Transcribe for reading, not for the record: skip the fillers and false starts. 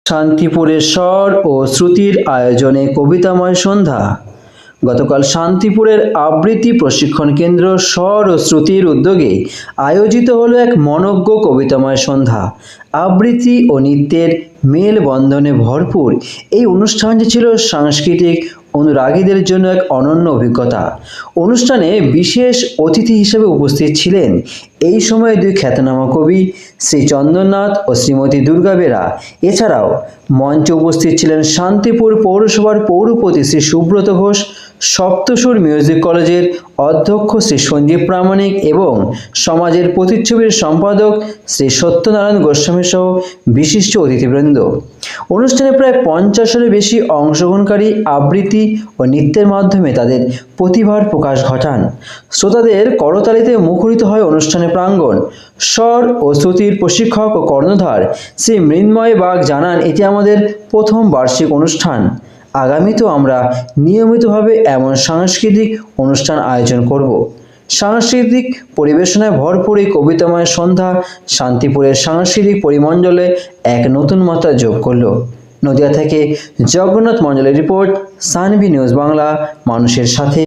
শান্তিপুরের স্বর ও শ্রুতির আয়োজনে কবিতাময় সন্ধ্যা। গতকাল শান্তিপুরের আবৃত্তি প্রশিক্ষণ কেন্দ্র স্বর ও শ্রুতির উদ্যোগে আয়োজিত হলো এক মনোজ্ঞ কবিতাময় সন্ধ্যা। আবৃত্তি ও নৃত্যের মেলবন্ধনে ভরপুর এই অনুষ্ঠানটি ছিল সাংস্কৃতিক অনুরাগীদের জন্য এক অনন্য অভিজ্ঞতা। অনুষ্ঠানে বিশেষ অতিথি হিসেবে উপস্থিত ছিলেন এই সময়ে দুই খ্যাতনামা কবি শ্রী চন্দননাথ ও শ্রীমতী দুর্গা বেরা। এছাড়াও মঞ্চে উপস্থিত ছিলেন শান্তিপুর পৌরসভার পৌরপতি শ্রী সুব্রত ঘোষ, সপ্তসুর মিউজিক কলেজের অধ্যক্ষ শ্রী সঞ্জীব প্রামাণিক এবং সমাজের প্রতিচ্ছবির সম্পাদক শ্রী সত্যনারায়ণ গোস্বামী সহ বিশিষ্ট অতিথিবৃন্দ। অনুষ্ঠানে প্রায় 50-এর বেশি অংশগ্রহণকারী আবৃত্তি ও নৃত্যের মাধ্যমে তাদের প্রতিভার প্রকাশ ঘটান। শ্রোতাদের করতালিতে মুখরিত হয় অনুষ্ঠানের প্রাঙ্গণ। স্বর ও শ্রুতির প্রশিক্ষক ও কর্ণধার শ্রী মৃন্ময় বাগ জানান, এটি আমাদের প্রথম বার্ষিক অনুষ্ঠান। আগামীতেও আমরা নিয়মিতভাবে এমন সাংস্কৃতিক অনুষ্ঠান আয়োজন করব। সাংস্কৃতিক পরিবেশনায় ভরপুর এই কবিতাময় সন্ধ্যা শান্তিপুরের সাংস্কৃতিক পরিমণ্ডলে এক নতুন মাত্রা যোগ করল। নদিয়া থেকে জগন্নাথ মণ্ডলের রিপোর্ট, সানভি নিউজ বাংলা, মানুষের সাথে।